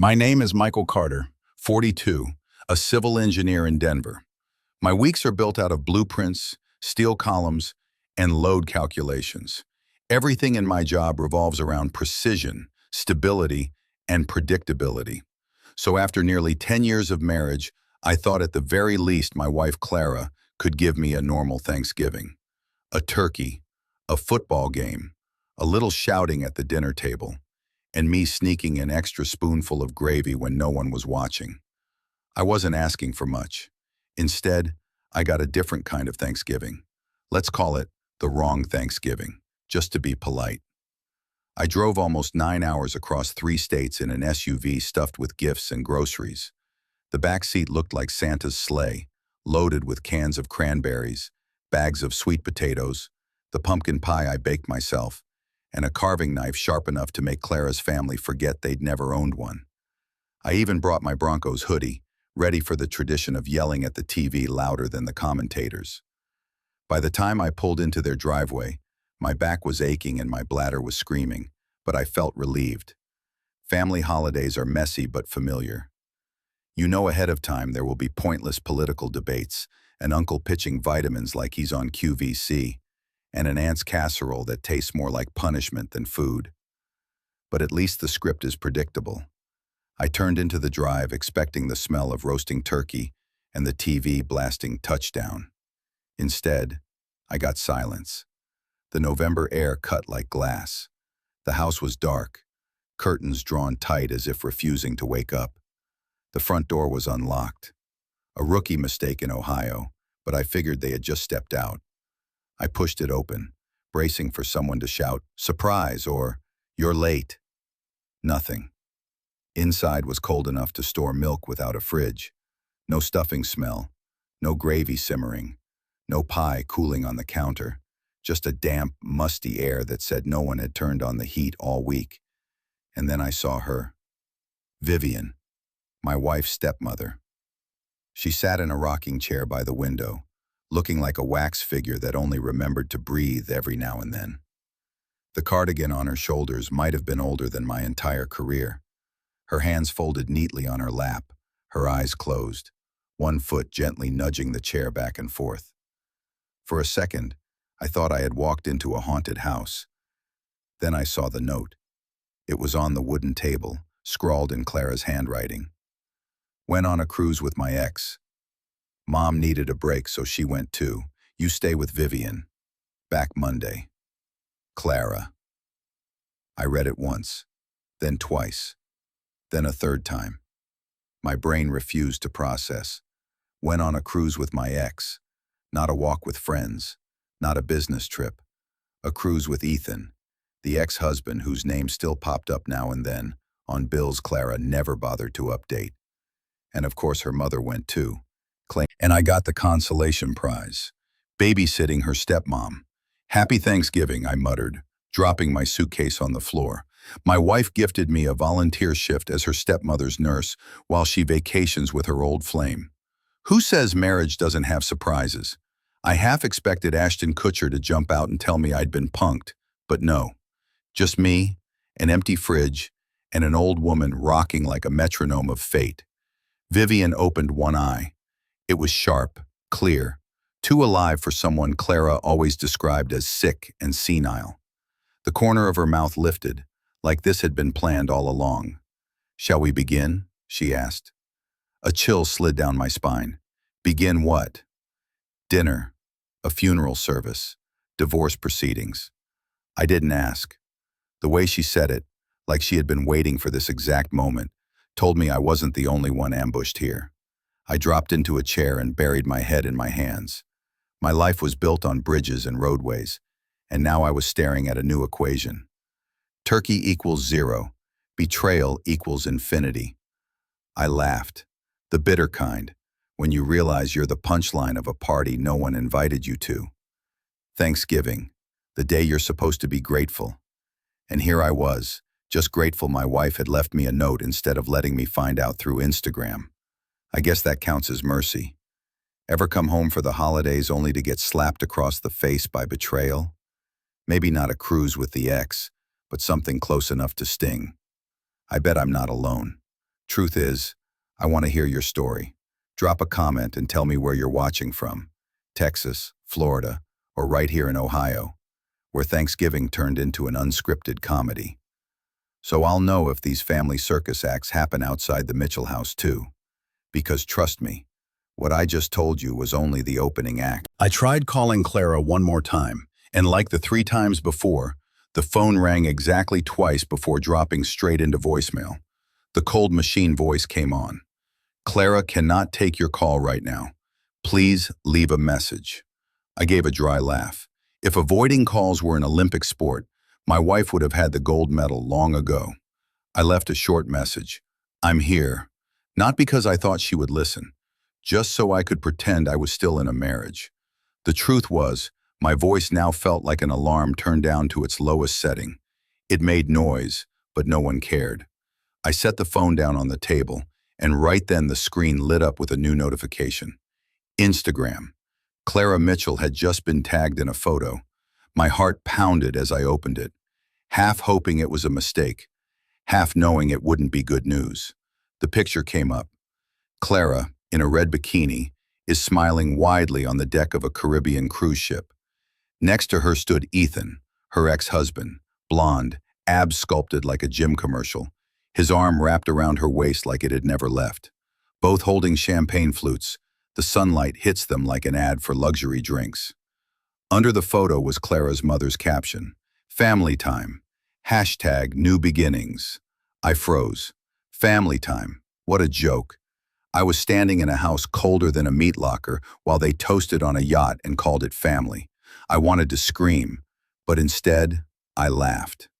My name is Michael Carter, 42, a civil engineer in Denver. My weeks are built out of blueprints, steel columns, and load calculations. Everything in my job revolves around precision, stability, and predictability. So after nearly 10 years of marriage, I thought at the very least my wife Clara could give me a normal Thanksgiving. A turkey, a football game, a little shouting at the dinner table, and me sneaking an extra spoonful of gravy when no one was watching. I wasn't asking for much. Instead, I got a different kind of Thanksgiving. Let's call it the wrong Thanksgiving, just to be polite. I drove almost 9 hours across 3 states in an SUV stuffed with gifts and groceries. The back seat looked like Santa's sleigh, loaded with cans of cranberries, bags of sweet potatoes, the pumpkin pie I baked myself, and a carving knife sharp enough to make Clara's family forget they'd never owned one. I even brought my Broncos hoodie, ready for the tradition of yelling at the TV louder than the commentators. By the time I pulled into their driveway, my back was aching and my bladder was screaming, but I felt relieved. Family holidays are messy but familiar. You know ahead of time there will be pointless political debates, an uncle pitching vitamins like he's on QVC, and an aunt's casserole that tastes more like punishment than food. But at least the script is predictable. I turned into the drive expecting the smell of roasting turkey and the TV blasting touchdown. Instead, I got silence. The November air cut like glass. The house was dark, curtains drawn tight as if refusing to wake up. The front door was unlocked. A rookie mistake in Ohio, but I figured they had just stepped out. I pushed it open, bracing for someone to shout, "Surprise!" or "You're late." Nothing. Inside was cold enough to store milk without a fridge. No stuffing smell, no gravy simmering, no pie cooling on the counter, just a damp, musty air that said no one had turned on the heat all week. And then I saw her. Vivian, my wife's stepmother. She sat in a rocking chair by the window, looking like a wax figure that only remembered to breathe every now and then. The cardigan on her shoulders might have been older than my entire career. Her hands folded neatly on her lap, her eyes closed, one foot gently nudging the chair back and forth. For a second, I thought I had walked into a haunted house. Then I saw the note. It was on the wooden table, scrawled in Clara's handwriting. Went on a cruise with my ex. Mom needed a break, so she went too. You stay with Vivian. Back Monday. Clara. I read it once, then twice, then a third time. My brain refused to process. Went on a cruise with my ex. Not a walk with friends. Not a business trip. A cruise with Ethan, the ex-husband whose name still popped up now and then on bills Clara never bothered to update. And of course her mother went too. And I got the consolation prize, babysitting her stepmom. "Happy Thanksgiving," I muttered, dropping my suitcase on the floor. My wife gifted me a volunteer shift as her stepmother's nurse while she vacations with her old flame. Who says marriage doesn't have surprises? I half expected Ashton Kutcher to jump out and tell me I'd been punked, but no. Just me, an empty fridge, and an old woman rocking like a metronome of fate. Vivian opened one eye. It was sharp, clear, too alive for someone Clara always described as sick and senile. The corner of her mouth lifted, like this had been planned all along. "Shall we begin?" she asked. A chill slid down my spine. Begin what? Dinner, a funeral service, divorce proceedings. I didn't ask. The way she said it, like she had been waiting for this exact moment, told me I wasn't the only one ambushed here. I dropped into a chair and buried my head in my hands. My life was built on bridges and roadways, and now I was staring at a new equation. Turkey equals 0. Betrayal equals infinity. I laughed. The bitter kind, when you realize you're the punchline of a party no one invited you to. Thanksgiving, the day you're supposed to be grateful. And here I was, just grateful my wife had left me a note instead of letting me find out through Instagram. I guess that counts as mercy. Ever come home for the holidays only to get slapped across the face by betrayal? Maybe not a cruise with the ex, but something close enough to sting. I bet I'm not alone. Truth is, I want to hear your story. Drop a comment and tell me where you're watching from. Texas, Florida, or right here in Ohio, where Thanksgiving turned into an unscripted comedy. So I'll know if these family circus acts happen outside the Mitchell house too. Because trust me, what I just told you was only the opening act. I tried calling Clara one more time, and like the 3 times before, the phone rang exactly twice before dropping straight into voicemail. The cold machine voice came on. Clara cannot take your call right now. Please leave a message. I gave a dry laugh. If avoiding calls were an Olympic sport, my wife would have had the gold medal long ago. I left a short message. I'm here. Not because I thought she would listen, just so I could pretend I was still in a marriage. The truth was, my voice now felt like an alarm turned down to its lowest setting. It made noise, but no one cared. I set the phone down on the table, and right then the screen lit up with a new notification. Instagram. Clara Mitchell had just been tagged in a photo. My heart pounded as I opened it, half hoping it was a mistake, half knowing it wouldn't be good news. The picture came up. Clara, in a red bikini, is smiling widely on the deck of a Caribbean cruise ship. Next to her stood Ethan, her ex-husband, blonde, abs sculpted like a gym commercial, his arm wrapped around her waist like it had never left. Both holding champagne flutes, the sunlight hits them like an ad for luxury drinks. Under the photo was Clara's mother's caption, "Family time. #new beginnings." I froze. Family time. What a joke. I was standing in a house colder than a meat locker while they toasted on a yacht and called it family. I wanted to scream, but instead, I laughed.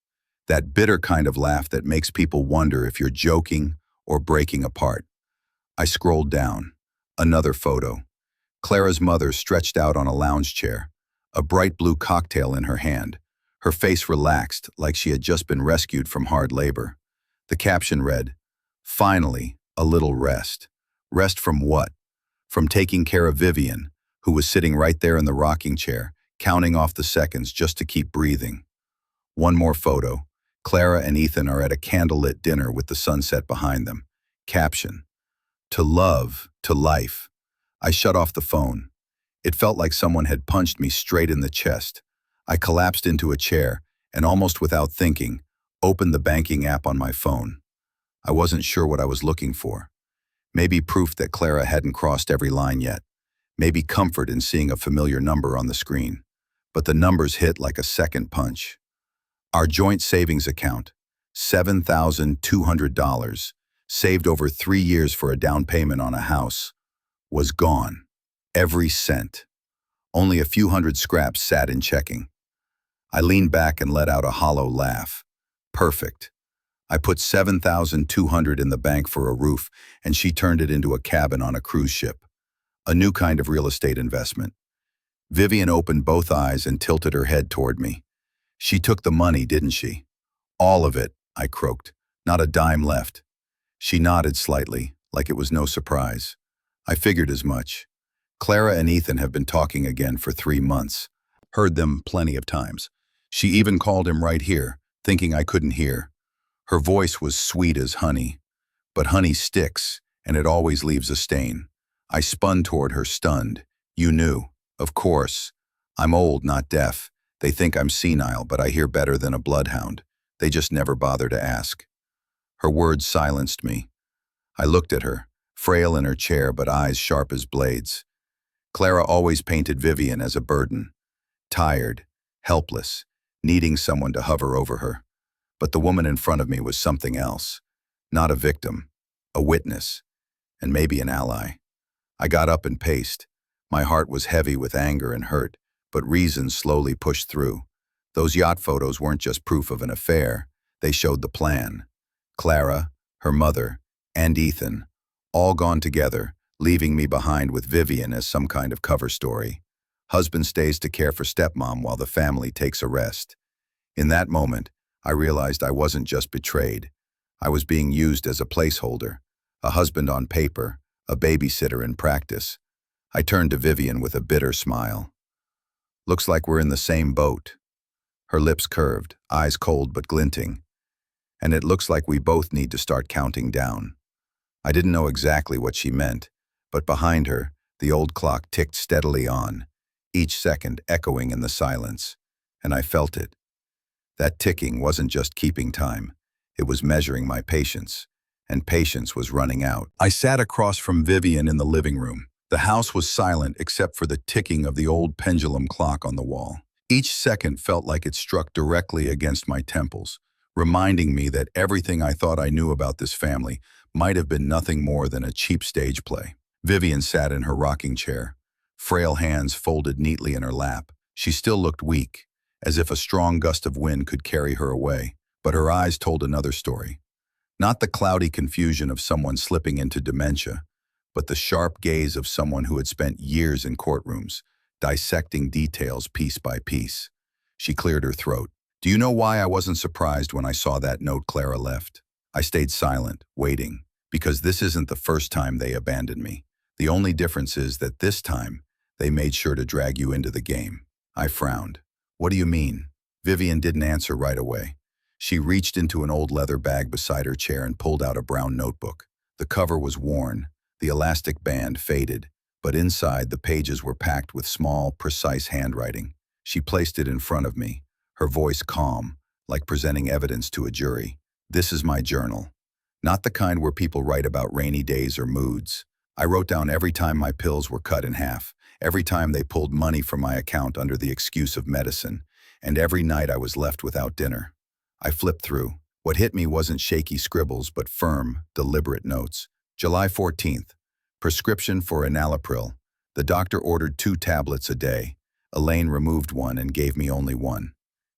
That bitter kind of laugh that makes people wonder if you're joking or breaking apart. I scrolled down. Another photo. Clara's mother stretched out on a lounge chair, a bright blue cocktail in her hand, her face relaxed like she had just been rescued from hard labor. The caption read, "Finally, a little rest." Rest from what? From taking care of Vivian, who was sitting right there in the rocking chair, counting off the seconds just to keep breathing. One more photo. Clara and Ethan are at a candlelit dinner with the sunset behind them. Caption, "To love, to life." I shut off the phone. It felt like someone had punched me straight in the chest. I collapsed into a chair and almost without thinking, opened the banking app on my phone. I wasn't sure what I was looking for. Maybe proof that Clara hadn't crossed every line yet. Maybe comfort in seeing a familiar number on the screen. But the numbers hit like a second punch. Our joint savings account, $7,200, saved over 3 years for a down payment on a house, was gone. Every cent. Only a few hundred scraps sat in checking. I leaned back and let out a hollow laugh. Perfect. I put $7,200 in the bank for a roof, and she turned it into a cabin on a cruise ship. A new kind of real estate investment. Vivian opened both eyes and tilted her head toward me. "She took the money, didn't she?" "All of it," I croaked. "Not a dime left." She nodded slightly, like it was no surprise. I figured as much. Clara and Ethan have been talking again for 3 months. Heard them plenty of times. She even called him right here, thinking I couldn't hear. Her voice was sweet as honey. But honey sticks, and it always leaves a stain. I spun toward her, stunned. "You knew." "Of course. I'm old, not deaf. They think I'm senile, but I hear better than a bloodhound. They just never bother to ask." Her words silenced me. I looked at her, frail in her chair but eyes sharp as blades. Clara always painted Vivian as a burden. Tired, helpless, needing someone to hover over her. But the woman in front of me was something else. Not a victim, a witness, and maybe an ally. I got up and paced. My heart was heavy with anger and hurt, but reason slowly pushed through. Those yacht photos weren't just proof of an affair. They showed the plan. Clara, her mother, and Ethan, all gone together, leaving me behind with Vivian as some kind of cover story. Husband stays to care for stepmom while the family takes a rest. In that moment, I realized I wasn't just betrayed. I was being used as a placeholder, a husband on paper, a babysitter in practice. I turned to Vivian with a bitter smile. "Looks like we're in the same boat." Her lips curved, eyes cold but glinting. "And it looks like we both need to start counting down." I didn't know exactly what she meant, but behind her, the old clock ticked steadily on, each second echoing in the silence, and I felt it. That ticking wasn't just keeping time, it was measuring my patience, and patience was running out. I sat across from Vivian in the living room. The house was silent except for the ticking of the old pendulum clock on the wall. Each second felt like it struck directly against my temples, reminding me that everything I thought I knew about this family might have been nothing more than a cheap stage play. Vivian sat in her rocking chair, frail hands folded neatly in her lap. She still looked weak, as if a strong gust of wind could carry her away, but her eyes told another story. Not the cloudy confusion of someone slipping into dementia, but the sharp gaze of someone who had spent years in courtrooms, dissecting details piece by piece. She cleared her throat. Do you know why I wasn't surprised when I saw that note Clara left? I stayed silent, waiting, because this isn't the first time they abandoned me. The only difference is that this time, they made sure to drag you into the game. I frowned. What do you mean? Vivian didn't answer right away. She reached into an old leather bag beside her chair and pulled out a brown notebook. The cover was worn, the elastic band faded, but inside the pages were packed with small, precise handwriting. She placed it in front of me, her voice calm, like presenting evidence to a jury. This is my journal. Not the kind where people write about rainy days or moods. I wrote down every time my pills were cut in half, every time they pulled money from my account under the excuse of medicine, and every night I was left without dinner. I flipped through. What hit me wasn't shaky scribbles, but firm, deliberate notes. July 14th. Prescription for enalapril. The doctor ordered 2 tablets a day. Elaine removed one and gave me only one.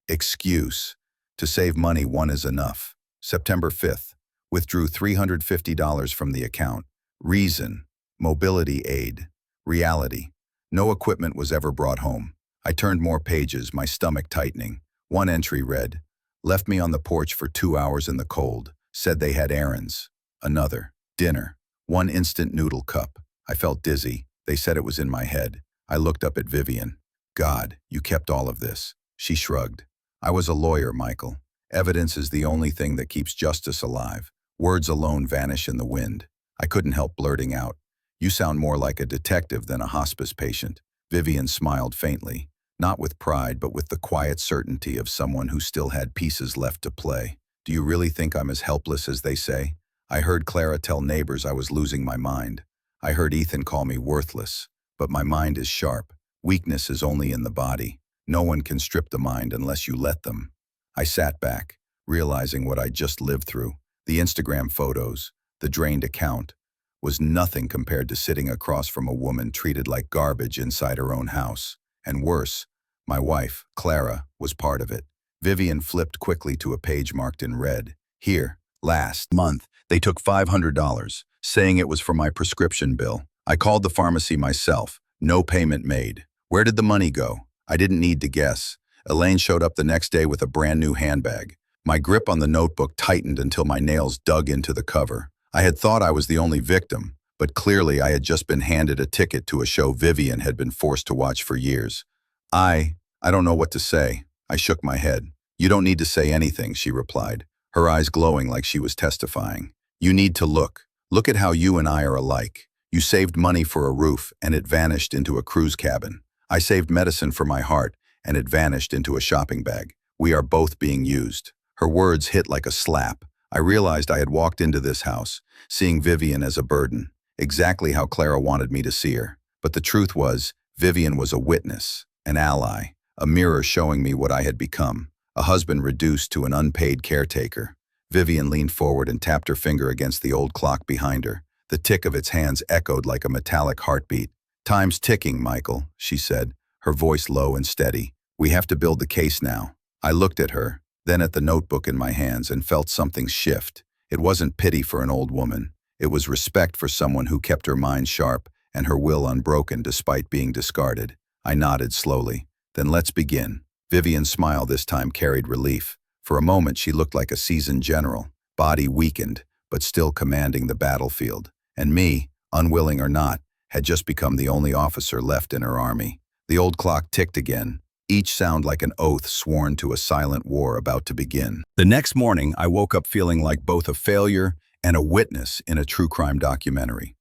Excuse. To save money, one is enough. September 5th. Withdrew $350 from the account. Reason. Mobility aid. Reality. No equipment was ever brought home. I turned more pages, my stomach tightening. One entry read, left me on the porch for 2 hours in the cold. Said they had errands. Another. Dinner. 1 instant noodle cup. I felt dizzy. They said it was in my head. I looked up at Vivian. God, you kept all of this. She shrugged. I was a lawyer, Michael. Evidence is the only thing that keeps justice alive. Words alone vanish in the wind. I couldn't help blurting out. You sound more like a detective than a hospice patient. Vivian smiled faintly, not with pride, but with the quiet certainty of someone who still had pieces left to play. Do you really think I'm as helpless as they say? I heard Clara tell neighbors I was losing my mind. I heard Ethan call me worthless. But my mind is sharp. Weakness is only in the body. No one can strip the mind unless you let them. I sat back, realizing what I'd just lived through. The Instagram photos, the drained account, was nothing compared to sitting across from a woman treated like garbage inside her own house. And worse, my wife, Clara, was part of it. Vivian flipped quickly to a page marked in red. Here, last month, they took $500, saying it was for my prescription bill. I called the pharmacy myself. No payment made. Where did the money go? I didn't need to guess. Elaine showed up the next day with a brand new handbag. My grip on the notebook tightened until my nails dug into the cover. I had thought I was the only victim, but clearly I had just been handed a ticket to a show Vivian had been forced to watch for years. I don't know what to say. I shook my head. You don't need to say anything, she replied, her eyes glowing like she was testifying. You need to look. Look at how you and I are alike. You saved money for a roof, and it vanished into a cruise cabin. I saved medicine for my heart, and it vanished into a shopping bag. We are both being used. Her words hit like a slap. I realized I had walked into this house, seeing Vivian as a burden, exactly how Clara wanted me to see her. But the truth was, Vivian was a witness, an ally, a mirror showing me what I had become, a husband reduced to an unpaid caretaker. Vivian leaned forward and tapped her finger against the old clock behind her. The tick of its hands echoed like a metallic heartbeat. Time's ticking, Michael, she said, her voice low and steady. We have to build the case now. I looked at her, then at the notebook in my hands, and felt something shift. It wasn't pity for an old woman. It was respect for someone who kept her mind sharp and her will unbroken despite being discarded. I nodded slowly. Then let's begin. Vivian's smile this time carried relief. For a moment she looked like a seasoned general, body weakened, but still commanding the battlefield. And me, unwilling or not, had just become the only officer left in her army. The old clock ticked again, each sound like an oath sworn to a silent war about to begin. The next morning, I woke up feeling like both a failure and a witness in a true crime documentary.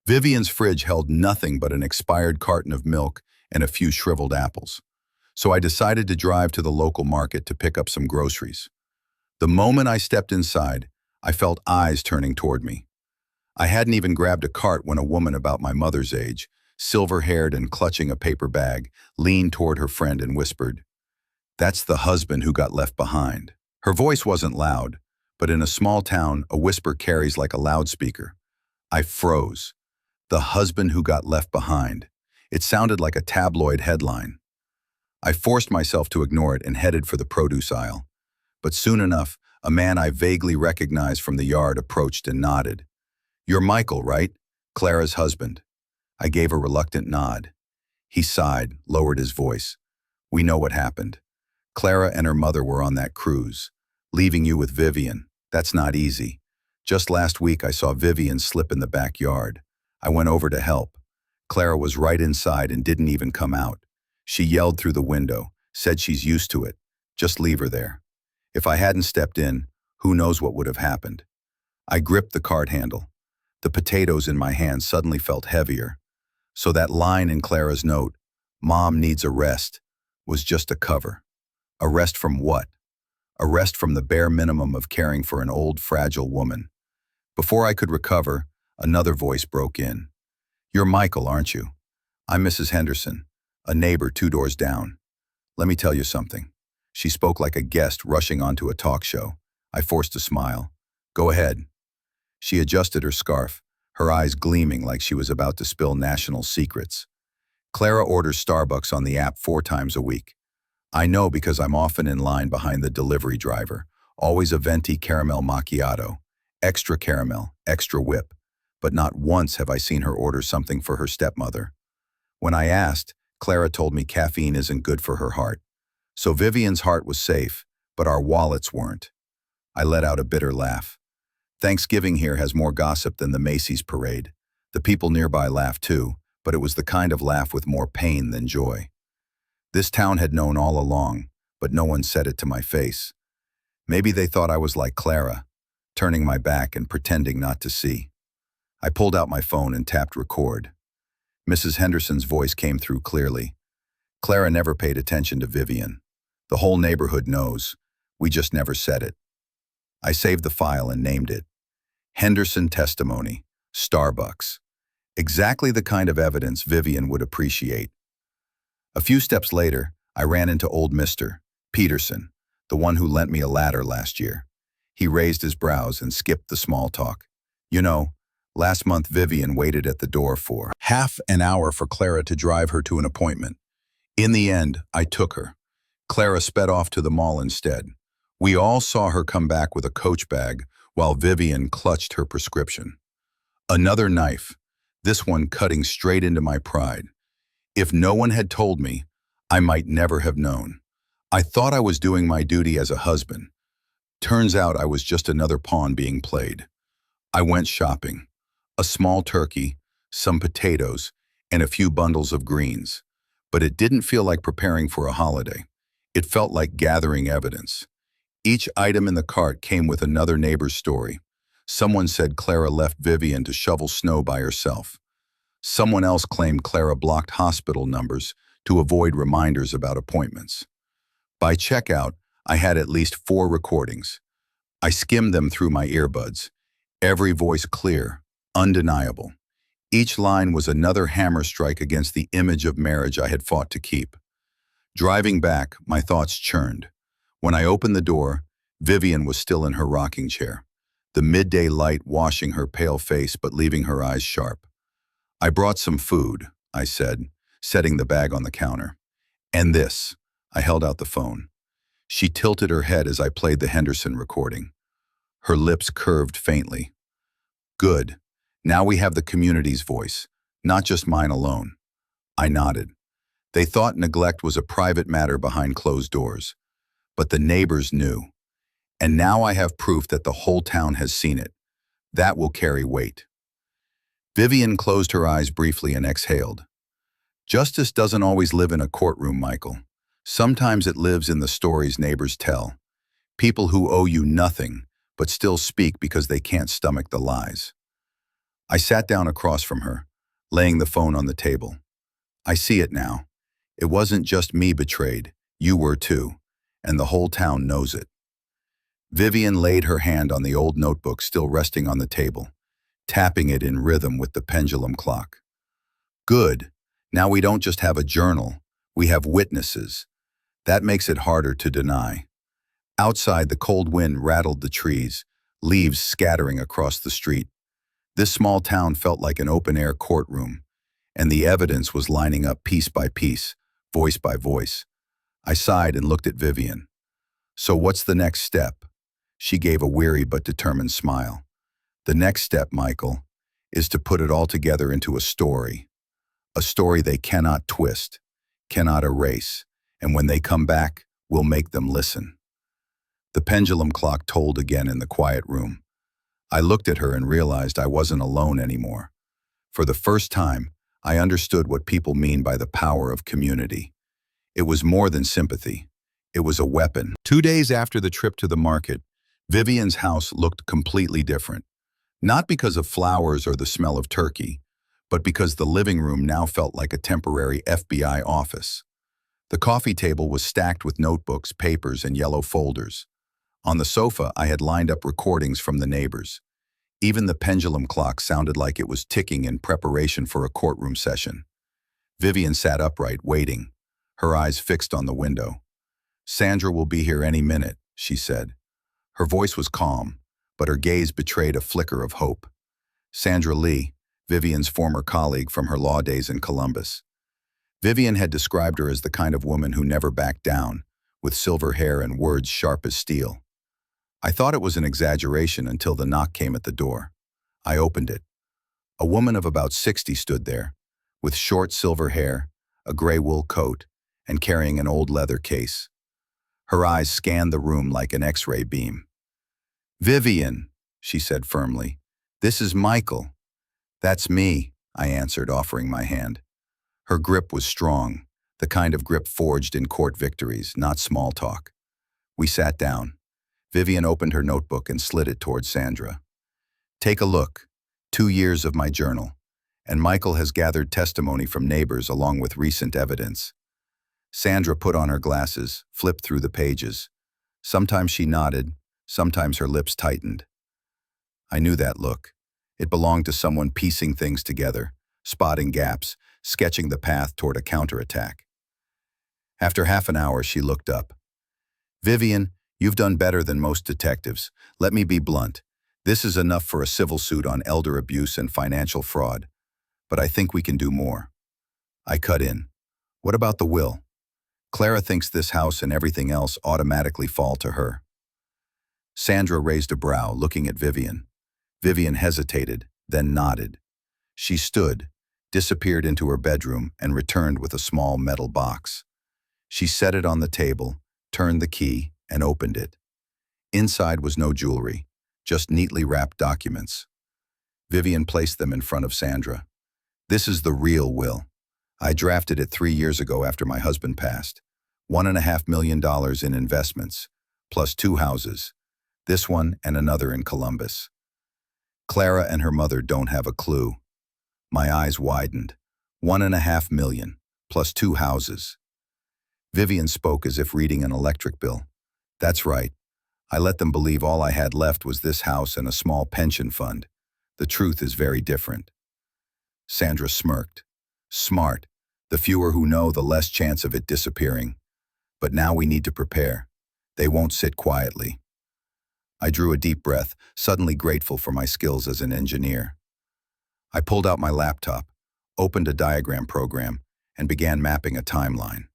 Vivian's fridge held nothing but an expired carton of milk and a few shriveled apples. So I decided to drive to the local market to pick up some groceries. The moment I stepped inside, I felt eyes turning toward me. I hadn't even grabbed a cart when a woman about my mother's age, silver-haired and clutching a paper bag, leaned toward her friend and whispered, "That's the husband who got left behind." Her voice wasn't loud, but in a small town, a whisper carries like a loudspeaker. I froze. The husband who got left behind. It sounded like a tabloid headline. I forced myself to ignore it and headed for the produce aisle. But soon enough, a man I vaguely recognized from the yard approached and nodded. "You're Michael, right? Clara's husband." I gave a reluctant nod. He sighed, lowered his voice. "We know what happened. Clara and her mother were on that cruise. Leaving you with Vivian. That's not easy. Just last week I saw Vivian slip in the backyard. I went over to help. Clara was right inside and didn't even come out. She yelled through the window, said she's used to it. Just leave her there. If I hadn't stepped in, who knows what would have happened." I gripped the cart handle. The potatoes in my hand suddenly felt heavier. So that line in Clara's note, "Mom needs a rest," was just a cover. A rest from what? A rest from the bare minimum of caring for an old, fragile woman. Before I could recover, another voice broke in. "You're Michael, aren't you? I'm Mrs. Henderson, a neighbor 2 doors down. Let me tell you something." She spoke like a guest rushing onto a talk show. I forced a smile. "Go ahead." She adjusted her scarf, her eyes gleaming like she was about to spill national secrets. "Clara orders Starbucks on the app 4 times a week. I know because I'm often in line behind the delivery driver, always a venti caramel macchiato, extra caramel, extra whip, but not once have I seen her order something for her stepmother. When I asked, Clara told me caffeine isn't good for her heart. So Vivian's heart was safe, but our wallets weren't." I let out a bitter laugh. Thanksgiving here has more gossip than the Macy's parade. The people nearby laughed too, but it was the kind of laugh with more pain than joy. This town had known all along, but no one said it to my face. Maybe they thought I was like Clara, turning my back and pretending not to see. I pulled out my phone and tapped record. Mrs. Henderson's voice came through clearly. "Clara never paid attention to Vivian. The whole neighborhood knows. We just never said it." I saved the file and named it Henderson Testimony, Starbucks. Exactly the kind of evidence Vivian would appreciate. A few steps later, I ran into old Mr. Peterson, the one who lent me a ladder last year. He raised his brows and skipped the small talk. "You know, last month Vivian waited at the door for half an hour for Clara to drive her to an appointment. In the end, I took her. Clara sped off to the mall instead. We all saw her come back with a Coach bag while Vivian clutched her prescription. Another knife, this one cutting straight into my pride. If no one had told me, I might never have known. I thought I was doing my duty as a husband. Turns out I was just another pawn being played. I went shopping. A small turkey, some potatoes, and a few bundles of greens. But it didn't feel like preparing for a holiday. It felt like gathering evidence. Each item in the cart came with another neighbor's story. Someone said Clara left Vivian to shovel snow by herself. Someone else claimed Clara blocked hospital numbers to avoid reminders about appointments. By checkout, I had at least 4 recordings. I skimmed them through my earbuds. Every voice clear, undeniable. Each line was another hammer strike against the image of marriage I had fought to keep. Driving back, my thoughts churned. When I opened the door, Vivian was still in her rocking chair, the midday light washing her pale face but leaving her eyes sharp. "I brought some food," I said, setting the bag on the counter. "And this." I held out the phone. She tilted her head as I played the Henderson recording. Her lips curved faintly. "Good. Now we have the community's voice, not just mine alone." I nodded. They thought neglect was a private matter behind closed doors. But the neighbors knew. And now I have proof that the whole town has seen it. That will carry weight. Vivian closed her eyes briefly and exhaled. "Justice doesn't always live in a courtroom, Michael. Sometimes it lives in the stories neighbors tell. People who owe you nothing, but still speak because they can't stomach the lies. I sat down across from her, laying the phone on the table. I see it now. It wasn't just me betrayed, you were too, and the whole town knows it. Vivian laid her hand on the old notebook still resting on the table, tapping it in rhythm with the pendulum clock. Good. Now we don't just have a journal, we have witnesses. That makes it harder to deny. Outside, the cold wind rattled the trees, leaves scattering across the street. This small town felt like an open-air courtroom, and the evidence was lining up piece by piece, voice by voice. I sighed and looked at Vivian. So what's the next step? She gave a weary but determined smile. The next step, Michael, is to put it all together into a story they cannot twist, cannot erase, and when they come back, we'll make them listen. The pendulum clock tolled again in the quiet room. I looked at her and realized I wasn't alone anymore. For the first time, I understood what people mean by the power of community. It was more than sympathy. It was a weapon. 2 days after the trip to the market, Vivian's house looked completely different. Not because of flowers or the smell of turkey, but because the living room now felt like a temporary FBI office. The coffee table was stacked with notebooks, papers, and yellow folders. On the sofa, I had lined up recordings from the neighbors. Even the pendulum clock sounded like it was ticking in preparation for a courtroom session. Vivian sat upright, waiting, her eyes fixed on the window. "Sandra will be here any minute," she said. Her voice was calm, but her gaze betrayed a flicker of hope. Sandra Lee, Vivian's former colleague from her law days in Columbus. Vivian had described her as the kind of woman who never backed down, with silver hair and words sharp as steel. I thought it was an exaggeration until the knock came at the door. I opened it. A woman of about 60 stood there, with short silver hair, a gray wool coat, and carrying an old leather case. Her eyes scanned the room like an X-ray beam. "Vivian," she said firmly, "this is Michael." "That's me," I answered, offering my hand. Her grip was strong, the kind of grip forged in court victories, not small talk. We sat down. Vivian opened her notebook and slid it toward Sandra. "Take a look. 2 years of my journal. And Michael has gathered testimony from neighbors along with recent evidence." Sandra put on her glasses, flipped through the pages. Sometimes she nodded, sometimes her lips tightened. I knew that look. It belonged to someone piecing things together, spotting gaps, sketching the path toward a counterattack. After half an hour, she looked up. "Vivian, you've done better than most detectives. Let me be blunt. This is enough for a civil suit on elder abuse and financial fraud. But I think we can do more." I cut in. "What about the will? Clara thinks this house and everything else automatically fall to her." Sandra raised a brow, looking at Vivian. Vivian hesitated, then nodded. She stood, disappeared into her bedroom, and returned with a small metal box. She set it on the table, turned the key, and opened it. Inside was no jewelry, just neatly wrapped documents. Vivian placed them in front of Sandra. "This is the real will. I drafted it 3 years ago after my husband passed. $1.5 million in investments, plus 2 houses, this one and another in Columbus. Clara and her mother don't have a clue." My eyes widened. $1.5 million, plus 2 houses. Vivian spoke as if reading an electric bill. "That's right. I let them believe all I had left was this house and a small pension fund. The truth is very different." Sandra smirked. "Smart. The fewer who know, the less chance of it disappearing. But now we need to prepare. They won't sit quietly." I drew a deep breath, suddenly grateful for my skills as an engineer. I pulled out my laptop, opened a diagram program, and began mapping a timeline.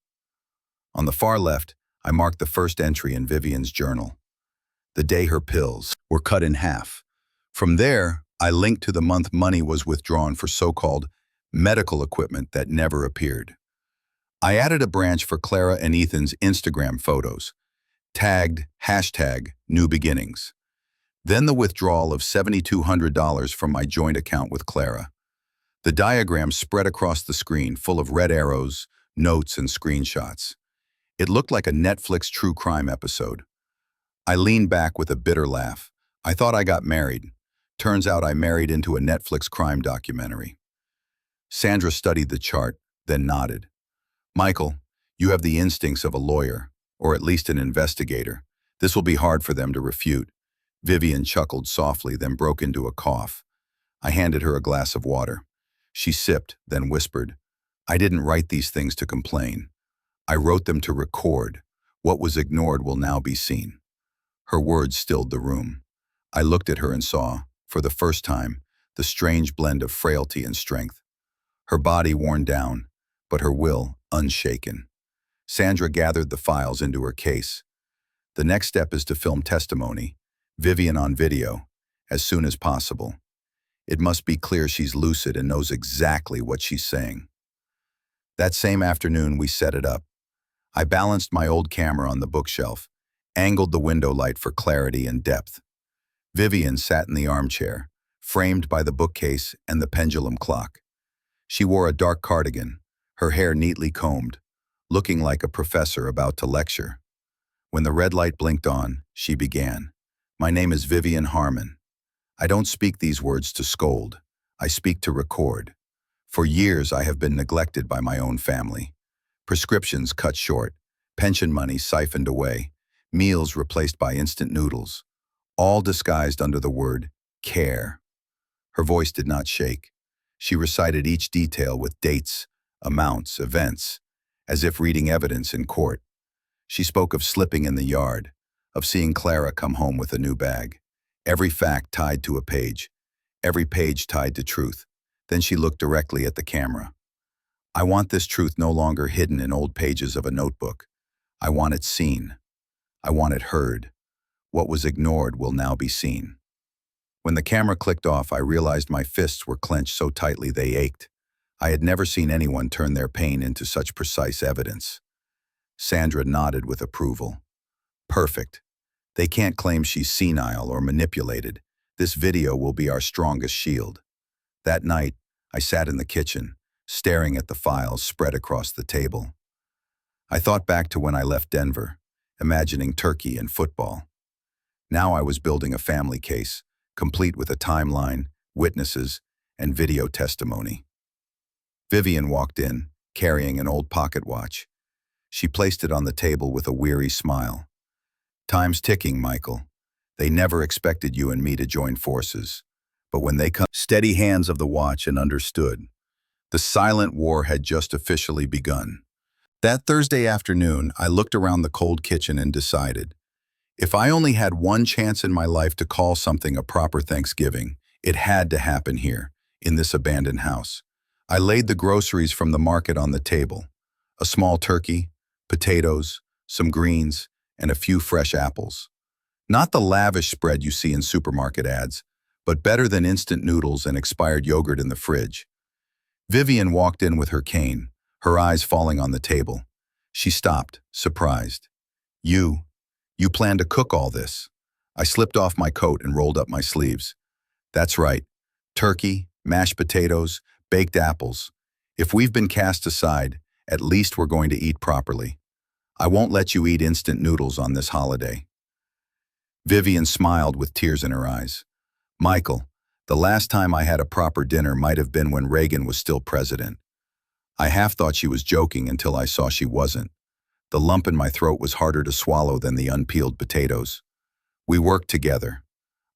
On the far left, I marked the first entry in Vivian's journal, the day her pills were cut in half. From there, I linked to the month money was withdrawn for so-called medical equipment that never appeared. I added a branch for Clara and Ethan's Instagram photos, tagged #NewBeginnings. Then the withdrawal of $7,200 from my joint account with Clara. The diagram spread across the screen, full of red arrows, notes, and screenshots. It looked like a Netflix true crime episode. I leaned back with a bitter laugh. I thought I got married. Turns out I married into a Netflix crime documentary. Sandra studied the chart, then nodded. Michael, you have the instincts of a lawyer, or at least an investigator. This will be hard for them to refute. Vivian chuckled softly, then broke into a cough. I handed her a glass of water. She sipped, then whispered, I didn't write these things to complain. I wrote them to record. What was ignored will now be seen. Her words stilled the room. I looked at her and saw, for the first time, the strange blend of frailty and strength. Her body worn down, but her will unshaken. Sandra gathered the files into her case. The next step is to film testimony, Vivian on video, as soon as possible. It must be clear she's lucid and knows exactly what she's saying. That same afternoon, we set it up. I balanced my old camera on the bookshelf, angled the window light for clarity and depth. Vivian sat in the armchair, framed by the bookcase and the pendulum clock. She wore a dark cardigan, her hair neatly combed, looking like a professor about to lecture. When the red light blinked on, she began. My name is Vivian Harmon. I don't speak these words to scold. I speak to record. For years, I have been neglected by my own family. Prescriptions cut short, pension money siphoned away, meals replaced by instant noodles, all disguised under the word care. Her voice did not shake. She recited each detail with dates, amounts, events, as if reading evidence in court. She spoke of slipping in the yard, of seeing Clara come home with a new bag. Every fact tied to a page, every page tied to truth. Then she looked directly at the camera. I want this truth no longer hidden in old pages of a notebook. I want it seen. I want it heard. What was ignored will now be seen. When the camera clicked off, I realized my fists were clenched so tightly they ached. I had never seen anyone turn their pain into such precise evidence. Sandra nodded with approval. Perfect. They can't claim she's senile or manipulated. This video will be our strongest shield. That night, I sat in the kitchen, staring at the files spread across the table. I thought back to when I left Denver, imagining turkey and football. Now I was building a family case, complete with a timeline, witnesses, and video testimony. Vivian walked in, carrying an old pocket watch. She placed it on the table with a weary smile. Time's ticking, Michael. They never expected you and me to join forces. But when they come, steady hands of the watch and understood. The silent war had just officially begun. That Thursday afternoon, I looked around the cold kitchen and decided, if I only had one chance in my life to call something a proper Thanksgiving, it had to happen here, in this abandoned house. I laid the groceries from the market on the table. A small turkey, potatoes, some greens, and a few fresh apples. Not the lavish spread you see in supermarket ads, but better than instant noodles and expired yogurt in the fridge. Vivian walked in with her cane, her eyes falling on the table. She stopped, surprised. You plan to cook all this? I slipped off my coat and rolled up my sleeves. That's right. Turkey, mashed potatoes, baked apples. If we've been cast aside, at least we're going to eat properly. I won't let you eat instant noodles on this holiday. Vivian smiled with tears in her eyes. Michael, the last time I had a proper dinner might have been when Reagan was still president. I half thought she was joking until I saw she wasn't. The lump in my throat was harder to swallow than the unpeeled potatoes. We worked together.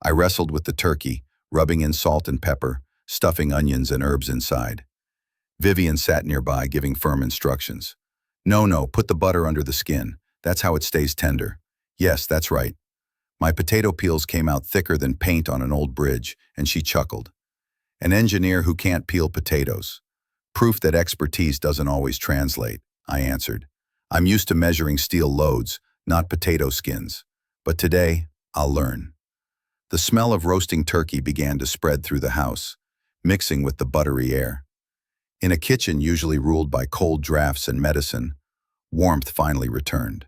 I wrestled with the turkey, rubbing in salt and pepper, stuffing onions and herbs inside. Vivian sat nearby, giving firm instructions. No, put the butter under the skin. That's how it stays tender. Yes, that's right. My potato peels came out thicker than paint on an old bridge, and she chuckled. An engineer who can't peel potatoes. Proof that expertise doesn't always translate, I answered. I'm used to measuring steel loads, not potato skins. But today, I'll learn. The smell of roasting turkey began to spread through the house, mixing with the buttery air. In a kitchen usually ruled by cold drafts and medicine, warmth finally returned.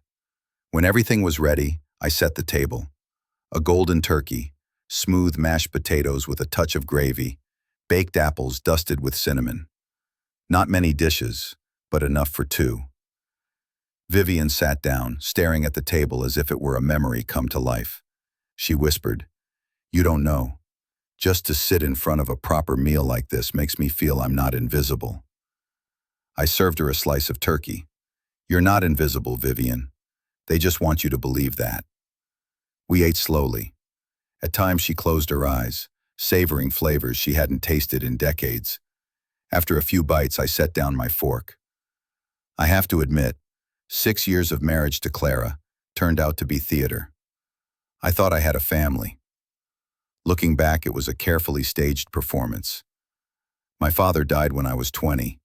When everything was ready, I set the table. A golden turkey, smooth mashed potatoes with a touch of gravy, baked apples dusted with cinnamon. Not many dishes, but enough for two. Vivian sat down, staring at the table as if it were a memory come to life. She whispered, You don't know. Just to sit in front of a proper meal like this makes me feel I'm not invisible. I served her a slice of turkey. You're not invisible, Vivian. They just want you to believe that. We ate slowly. At times she closed her eyes, savoring flavors she hadn't tasted in decades. After a few bites, I set down my fork. I have to admit, 6 years of marriage to Clara turned out to be theater. I thought I had a family. Looking back, it was a carefully staged performance. My father died when I was 20.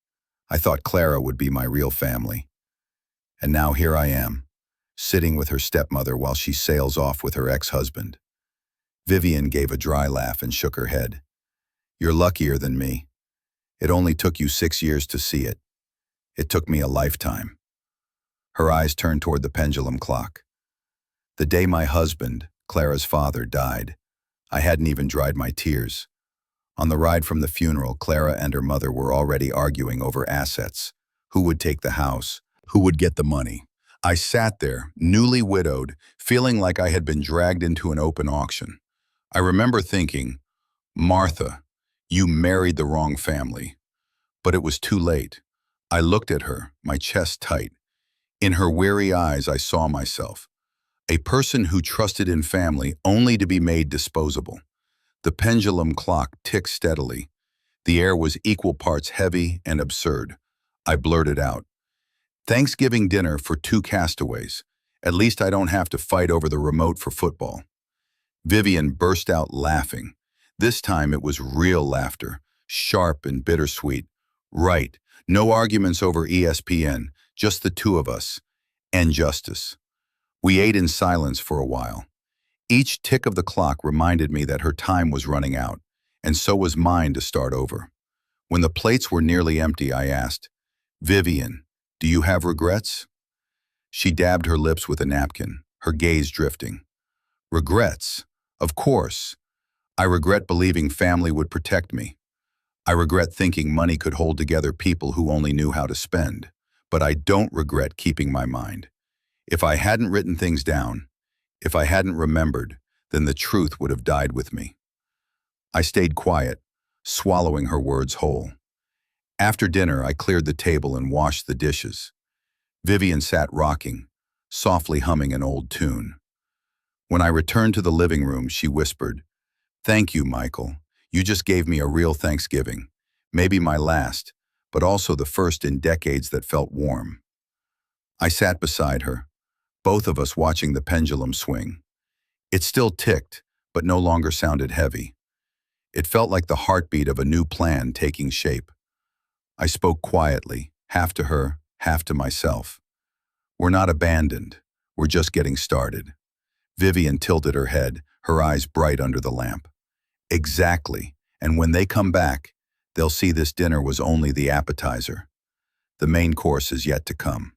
I thought Clara would be my real family. And now here I am, sitting with her stepmother while she sails off with her ex-husband. Vivian gave a dry laugh and shook her head. You're luckier than me. It only took you 6 years to see it. It took me a lifetime. Her eyes turned toward the pendulum clock. The day my husband, Clara's father, died, I hadn't even dried my tears. On the ride from the funeral, Clara and her mother were already arguing over assets. Who would take the house? Who would get the money? I sat there, newly widowed, feeling like I had been dragged into an open auction. I remember thinking, Martha, you married the wrong family. But it was too late. I looked at her, my chest tight. In her weary eyes, I saw myself. A person who trusted in family only to be made disposable. The pendulum clock ticked steadily. The air was equal parts heavy and absurd. I blurted out, Thanksgiving dinner for 2 castaways. At least I don't have to fight over the remote for football. Vivian burst out laughing. This time it was real laughter, sharp and bittersweet. Right, no arguments over ESPN, just the two of us. And justice. We ate in silence for a while. Each tick of the clock reminded me that her time was running out, and so was mine to start over. When the plates were nearly empty, I asked, Vivian, do you have regrets? She dabbed her lips with a napkin, her gaze drifting. Regrets? Of course. I regret believing family would protect me. I regret thinking money could hold together people who only knew how to spend. But I don't regret keeping my mind. If I hadn't written things down, if I hadn't remembered, then the truth would have died with me. I stayed quiet, swallowing her words whole. After dinner, I cleared the table and washed the dishes. Vivian sat rocking, softly humming an old tune. When I returned to the living room, she whispered, Thank you, Michael. You just gave me a real Thanksgiving. Maybe my last, but also the first in decades that felt warm. I sat beside her, both of us watching the pendulum swing. It still ticked, but no longer sounded heavy. It felt like the heartbeat of a new plan taking shape. I spoke quietly, half to her, half to myself. We're not abandoned. We're just getting started. Vivian tilted her head, her eyes bright under the lamp. Exactly, and when they come back, they'll see this dinner was only the appetizer. The main course is yet to come.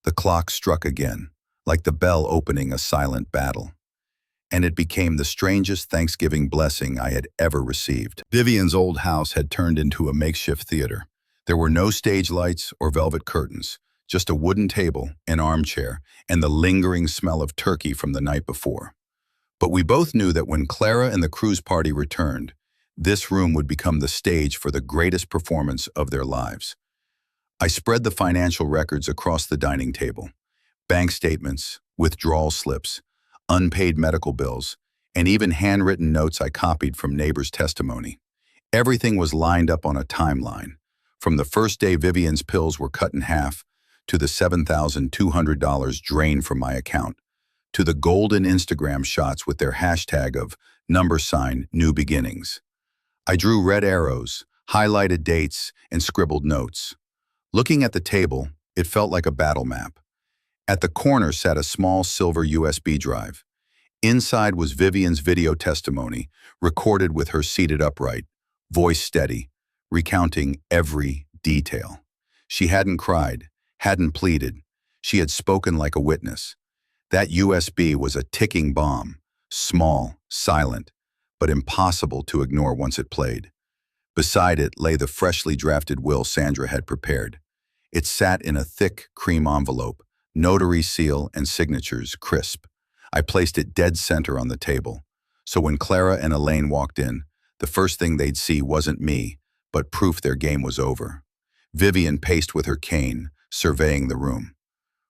The clock struck again, like the bell opening a silent battle. And it became the strangest Thanksgiving blessing I had ever received. Vivian's old house had turned into a makeshift theater. There were no stage lights or velvet curtains, just a wooden table, an armchair, and the lingering smell of turkey from the night before. But we both knew that when Clara and the cruise party returned, this room would become the stage for the greatest performance of their lives. I spread the financial records across the dining table. Bank statements, withdrawal slips, unpaid medical bills, and even handwritten notes I copied from neighbors' testimony. Everything was lined up on a timeline, from the first day Vivian's pills were cut in half, to the $7,200 drained from my account, to the golden Instagram shots with their hashtag of #new beginnings. I drew red arrows, highlighted dates, and scribbled notes. Looking at the table, it felt like a battle map. At the corner sat a small silver USB drive. Inside was Vivian's video testimony, recorded with her seated upright, voice steady, recounting every detail. She hadn't cried, hadn't pleaded. She had spoken like a witness. That USB was a ticking bomb, small, silent, but impossible to ignore once it played. Beside it lay the freshly drafted will Sandra had prepared. It sat in a thick cream envelope, notary seal and signatures crisp. I placed it dead center on the table. So when Clara and Elaine walked in, the first thing they'd see wasn't me, but proof their game was over. Vivian paced with her cane, surveying the room.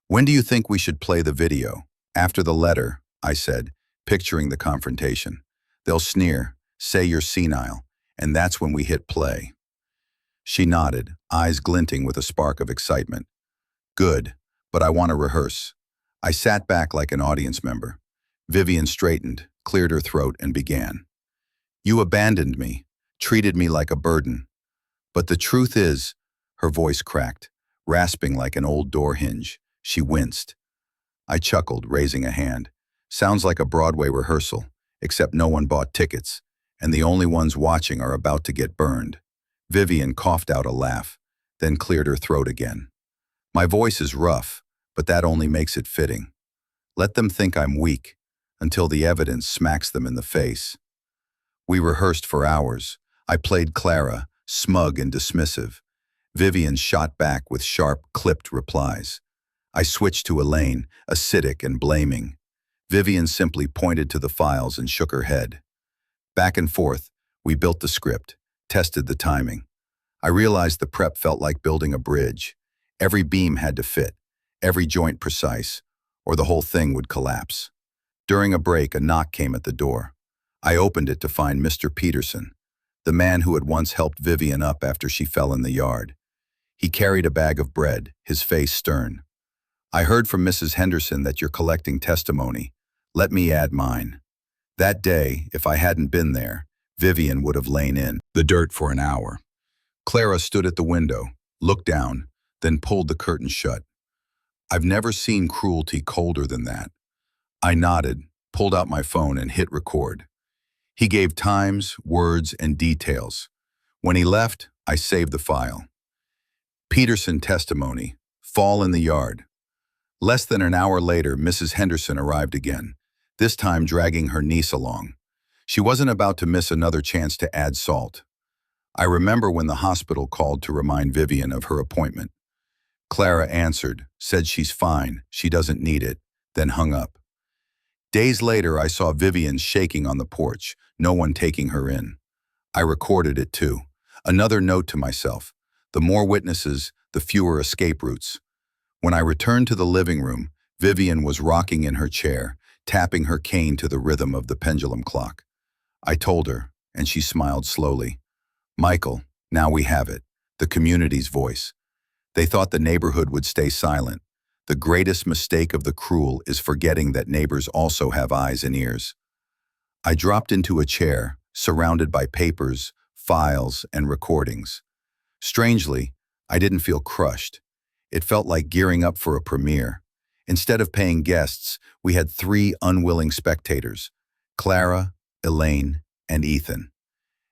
"When do you think we should play the video?" "After the letter," I said, picturing the confrontation. "They'll sneer, say you're senile, and that's when we hit play." She nodded, eyes glinting with a spark of excitement. "Good, but I want to rehearse." I sat back like an audience member. Vivian straightened, cleared her throat, and began. "You abandoned me, treated me like a burden. But the truth is," her voice cracked, rasping like an old door hinge. She winced. I chuckled, raising a hand. "Sounds like a Broadway rehearsal, except no one bought tickets, and the only ones watching are about to get burned." Vivian coughed out a laugh, then cleared her throat again. "My voice is rough, but that only makes it fitting. Let them think I'm weak, until the evidence smacks them in the face." We rehearsed for hours. I played Clara, smug and dismissive. Vivian shot back with sharp, clipped replies. I switched to Elaine, acidic and blaming. Vivian simply pointed to the files and shook her head. Back and forth, we built the script, tested the timing. I realized the prep felt like building a bridge. Every beam had to fit, every joint precise, or the whole thing would collapse. During a break, a knock came at the door. I opened it to find Mr. Peterson, the man who had once helped Vivian up after she fell in the yard. He carried a bag of bread, his face stern. "I heard from Mrs. Henderson that you're collecting testimony. Let me add mine." That day, if I hadn't been there, Vivian would have lain in the dirt for an hour. Clara stood at the window, looked down, then pulled the curtain shut. I've never seen cruelty colder than that. I nodded, pulled out my phone, and hit record. He gave times, words, and details. When he left, I saved the file. Peterson testimony, fall in the yard. Less than an hour later, Mrs. Henderson arrived again, this time dragging her niece along. She wasn't about to miss another chance to add salt. I remember when the hospital called to remind Vivian of her appointment. Clara answered, said she's fine, she doesn't need it, then hung up. Days later, I saw Vivian shaking on the porch, no one taking her in. I recorded it too. Another note to myself: the more witnesses, the fewer escape routes. When I returned to the living room, Vivian was rocking in her chair, tapping her cane to the rhythm of the pendulum clock. I told her, and she smiled slowly. "Michael, now we have it, the community's voice." They thought the neighborhood would stay silent. The greatest mistake of the cruel is forgetting that neighbors also have eyes and ears. I dropped into a chair, surrounded by papers, files, and recordings. Strangely, I didn't feel crushed. It felt like gearing up for a premiere. Instead of paying guests, we had 3 unwilling spectators: Clara, Elaine, and Ethan.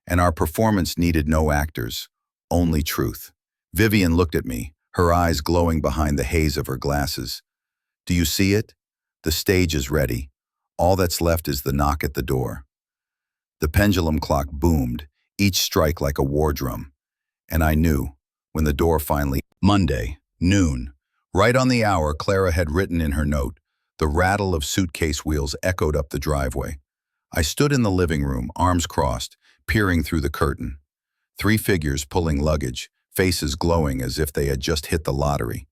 And our performance needed no actors, only truth. Vivian looked at me, her eyes glowing behind the haze of her glasses. "Do you see it? The stage is ready. All that's left is the knock at the door." The pendulum clock boomed, each strike like a war drum. And I knew, when the door finally... Monday, noon. Right on the hour Clara had written in her note, the rattle of suitcase wheels echoed up the driveway. I stood in the living room, arms crossed, peering through the curtain. 3 figures pulling luggage, faces glowing as if they had just hit the lottery.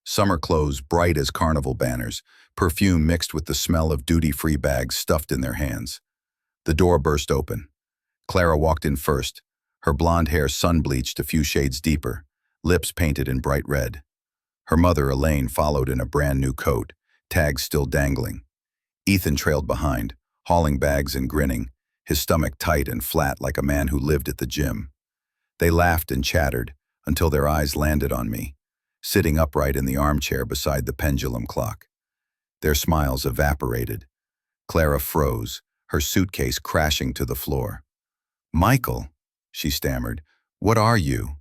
Summer clothes bright as carnival banners, perfume mixed with the smell of duty-free bags stuffed in their hands. The door burst open. Clara walked in first, her blonde hair sun-bleached a few shades deeper, lips painted in bright red. Her mother, Elaine, followed in a brand-new coat, tags still dangling. Ethan trailed behind, hauling bags and grinning, his stomach tight and flat like a man who lived at the gym. They laughed and chattered until their eyes landed on me, sitting upright in the armchair beside the pendulum clock. Their smiles evaporated. Clara froze, her suitcase crashing to the floor. "Michael," she stammered, "what are you?"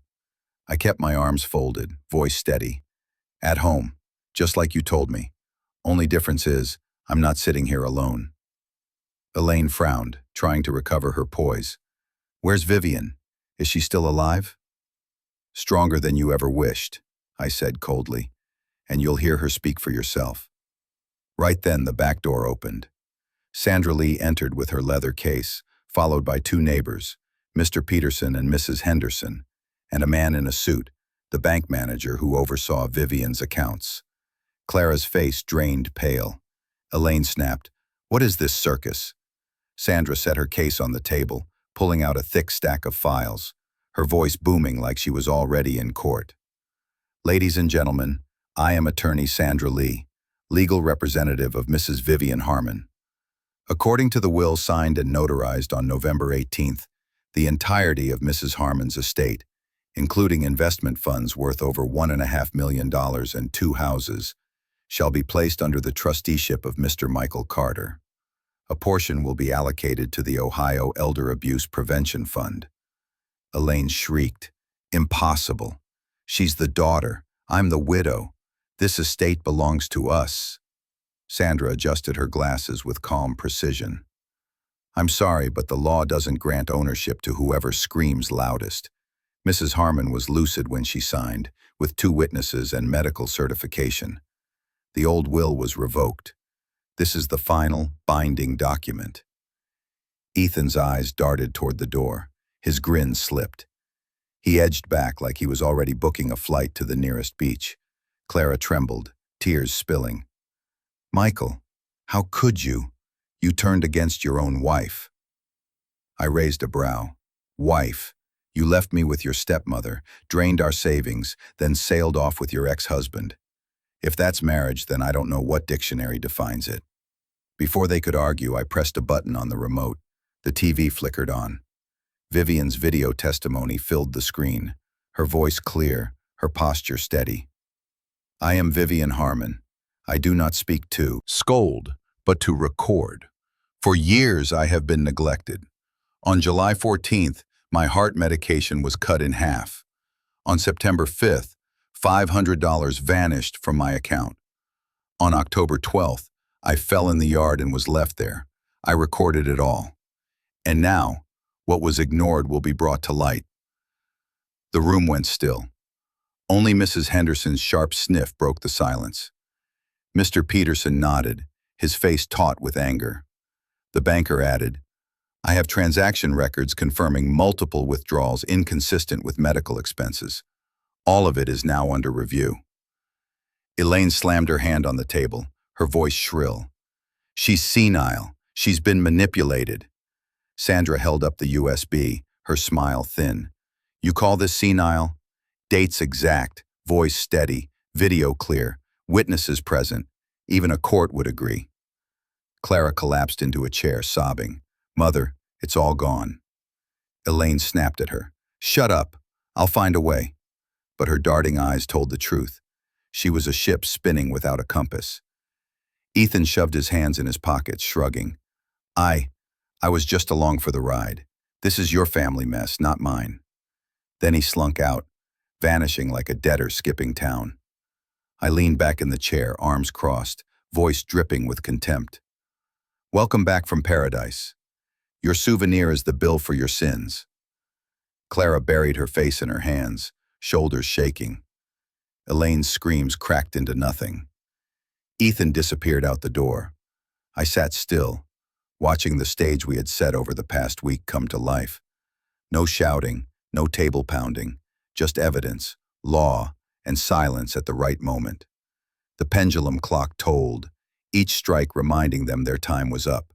I kept my arms folded, voice steady. "At home, just like you told me. Only difference is, I'm not sitting here alone." Elaine frowned, trying to recover her poise. "Where's Vivian? Is she still alive?" "Stronger than you ever wished," I said coldly, "and you'll hear her speak for yourself." Right then the back door opened. Sandra Lee entered with her leather case, followed by two neighbors, Mr. Peterson and Mrs. Henderson, and a man in a suit, the bank manager who oversaw Vivian's accounts. Clara's face drained pale. Elaine snapped, "What is this circus?" Sandra set her case on the table, pulling out a thick stack of files, her voice booming like she was already in court. "Ladies and gentlemen, I am attorney Sandra Lee, legal representative of Mrs. Vivian Harmon. According to the will signed and notarized on November 18th, the entirety of Mrs. Harmon's estate, including investment funds worth over $1.5 million and two houses, shall be placed under the trusteeship of Mr. Michael Carter. A portion will be allocated to the Ohio Elder Abuse Prevention Fund." Elaine shrieked, "Impossible. She's the daughter. I'm the widow. This estate belongs to us." Sandra adjusted her glasses with calm precision. "I'm sorry, but the law doesn't grant ownership to whoever screams loudest. Mrs. Harmon was lucid when she signed, with two witnesses and medical certification. The old will was revoked. This is the final, binding document." Ethan's eyes darted toward the door. His grin slipped. He edged back like he was already booking a flight to the nearest beach. Clara trembled, tears spilling. "Michael, how could you? You turned against your own wife." I raised a brow. "Wife? You left me with your stepmother, drained our savings, then sailed off with your ex-husband. If that's marriage, then I don't know what dictionary defines it." Before they could argue, I pressed a button on the remote. The TV flickered on. Vivian's video testimony filled the screen, her voice clear, her posture steady. "I am Vivian Harmon. I do not speak to scold, but to record. For years I have been neglected. On July 14th, my heart medication was cut in half. On September 5th, $500 vanished from my account. On October 12th, I fell in the yard and was left there. I recorded it all. And now, what was ignored will be brought to light." The room went still. Only Mrs. Henderson's sharp sniff broke the silence. Mr. Peterson nodded, his face taut with anger. The banker added, "I have transaction records confirming multiple withdrawals inconsistent with medical expenses. All of it is now under review." Elaine slammed her hand on the table, her voice shrill. "She's senile. She's been manipulated." Sandra held up the USB, her smile thin. "You call this senile? Dates exact, voice steady, video clear, witnesses present. Even a court would agree." Clara collapsed into a chair, sobbing. "Mother, it's all gone." Elaine snapped at her. "Shut up. I'll find a way." But her darting eyes told the truth. She was a ship spinning without a compass. Ethan shoved his hands in his pockets, shrugging. I was just along for the ride. This is your family mess, not mine." Then he slunk out, vanishing like a debtor skipping town. I leaned back in the chair, arms crossed, voice dripping with contempt. "Welcome back from paradise. Your souvenir is the bill for your sins." Clara buried her face in her hands, shoulders shaking. Elaine's screams cracked into nothing. Ethan disappeared out the door. I sat still, watching the stage we had set over the past week come to life. No shouting, no table pounding, just evidence, law, and silence at the right moment. The pendulum clock tolled, each strike reminding them their time was up,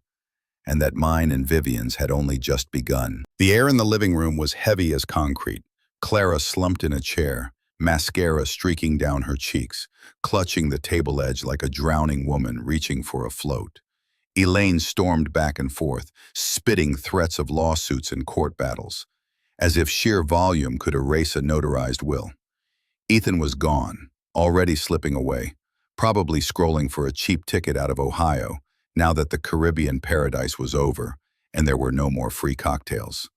and that mine and Vivian's had only just begun. The air in the living room was heavy as concrete. Clara slumped in a chair, mascara streaking down her cheeks, clutching the table edge like a drowning woman reaching for a float. Elaine stormed back and forth, spitting threats of lawsuits and court battles, as if sheer volume could erase a notarized will. Ethan was gone, already slipping away, probably scrolling for a cheap ticket out of Ohio, now that the Caribbean paradise was over and there were no more free cocktails.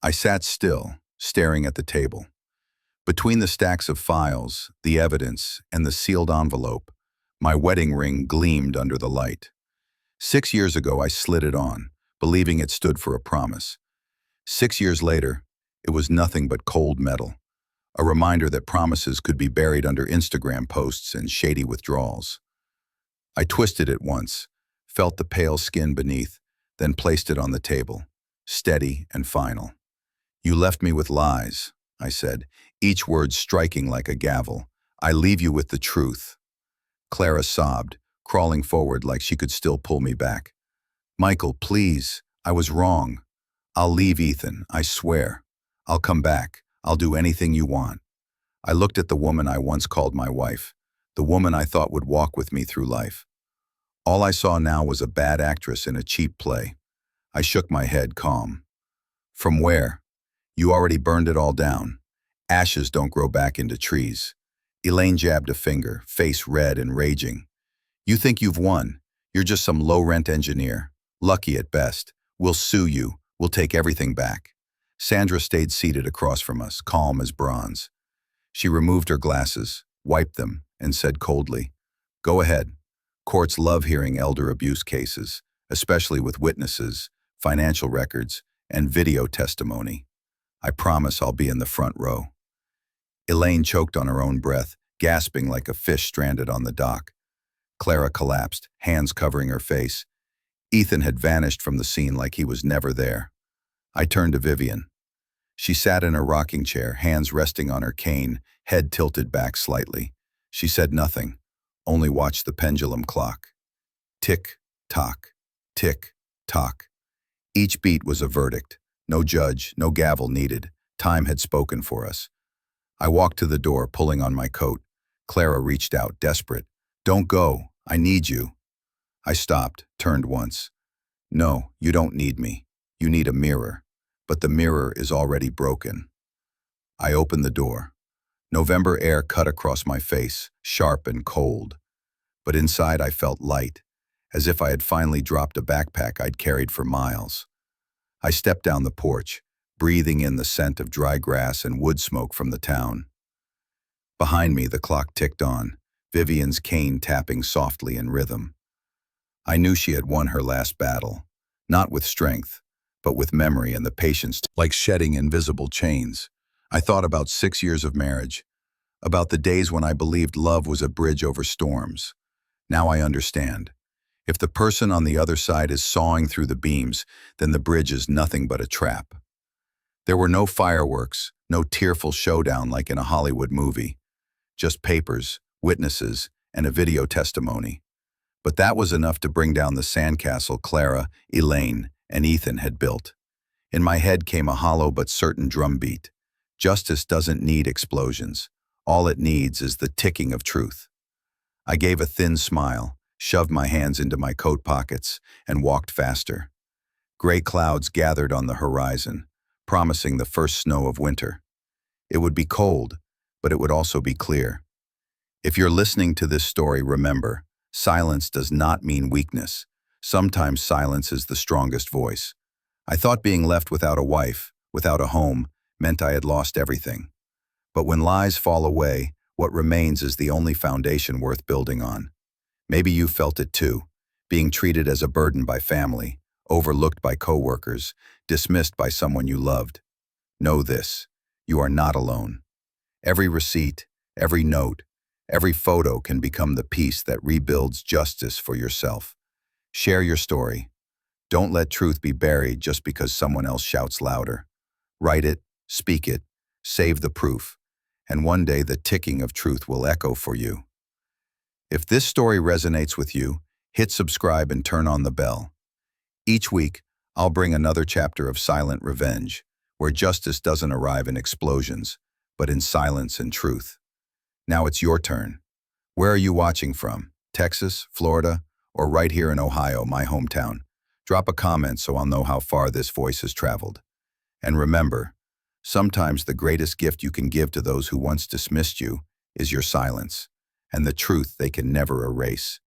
I sat still, staring at the table. Between the stacks of files, the evidence, and the sealed envelope, my wedding ring gleamed under the light. 6 years ago, I slid it on, believing it stood for a promise. 6 years later, it was nothing but cold metal, a reminder that promises could be buried under Instagram posts and shady withdrawals. I twisted it once, felt the pale skin beneath, then placed it on the table, steady and final. "You left me with lies," I said, each word striking like a gavel. "I leave you with the truth." Clara sobbed, crawling forward like she could still pull me back. "Michael, please, I was wrong. I'll leave Ethan, I swear. I'll come back. I'll do anything you want." I looked at the woman I once called my wife, the woman I thought would walk with me through life. All I saw now was a bad actress in a cheap play. I shook my head, calm. "From where? You already burned it all down. Ashes don't grow back into trees." Elaine jabbed a finger, face red and raging. "You think you've won. You're just some low-rent engineer. Lucky at best. We'll sue you. We'll take everything back." Sandra stayed seated across from us, calm as bronze. She removed her glasses, wiped them, and said coldly, "Go ahead. Courts love hearing elder abuse cases, especially with witnesses, financial records, and video testimony. I promise I'll be in the front row." Elaine choked on her own breath, gasping like a fish stranded on the dock. Clara collapsed, hands covering her face. Ethan had vanished from the scene like he was never there. I turned to Vivian. She sat in her rocking chair, hands resting on her cane, head tilted back slightly. She said nothing, only watched the pendulum clock. Tick, tock, tick, tock. Each beat was a verdict. No judge, no gavel needed. Time had spoken for us. I walked to the door, pulling on my coat. Clara reached out, desperate. "Don't go. I need you." I stopped, turned once. "No, you don't need me. You need a mirror. But the mirror is already broken." I opened the door. November air cut across my face, sharp and cold. But inside I felt light, as if I had finally dropped a backpack I'd carried for miles. I stepped down the porch, breathing in the scent of dry grass and wood smoke from the town. Behind me, the clock ticked on, Vivian's cane tapping softly in rhythm. I knew she had won her last battle, not with strength, but with memory and the patience, like shedding invisible chains. I thought about 6 years of marriage, about the days when I believed love was a bridge over storms. Now I understand. If the person on the other side is sawing through the beams, then the bridge is nothing but a trap. There were no fireworks, no tearful showdown like in a Hollywood movie. Just papers, witnesses, and a video testimony. But that was enough to bring down the sandcastle Clara, Elaine, and Ethan had built. In my head came a hollow but certain drumbeat. Justice doesn't need explosions. All it needs is the ticking of truth. I gave a thin smile, shoved my hands into my coat pockets, and walked faster. Gray clouds gathered on the horizon, promising the first snow of winter. It would be cold, but it would also be clear. If you're listening to this story, remember, silence does not mean weakness. Sometimes silence is the strongest voice. I thought being left without a wife, without a home, meant I had lost everything. But when lies fall away, what remains is the only foundation worth building on. Maybe you felt it too, being treated as a burden by family, overlooked by coworkers, dismissed by someone you loved. Know this, you are not alone. Every receipt, every note, every photo can become the piece that rebuilds justice for yourself. Share your story. Don't let truth be buried just because someone else shouts louder. Write it, speak it, save the proof, and one day the ticking of truth will echo for you. If this story resonates with you, hit subscribe and turn on the bell. Each week, I'll bring another chapter of silent revenge, where justice doesn't arrive in explosions, but in silence and truth. Now it's your turn. Where are you watching from? Texas, Florida, or right here in Ohio, my hometown? Drop a comment so I'll know how far this voice has traveled. And remember, sometimes the greatest gift you can give to those who once dismissed you is your silence, and the truth they can never erase.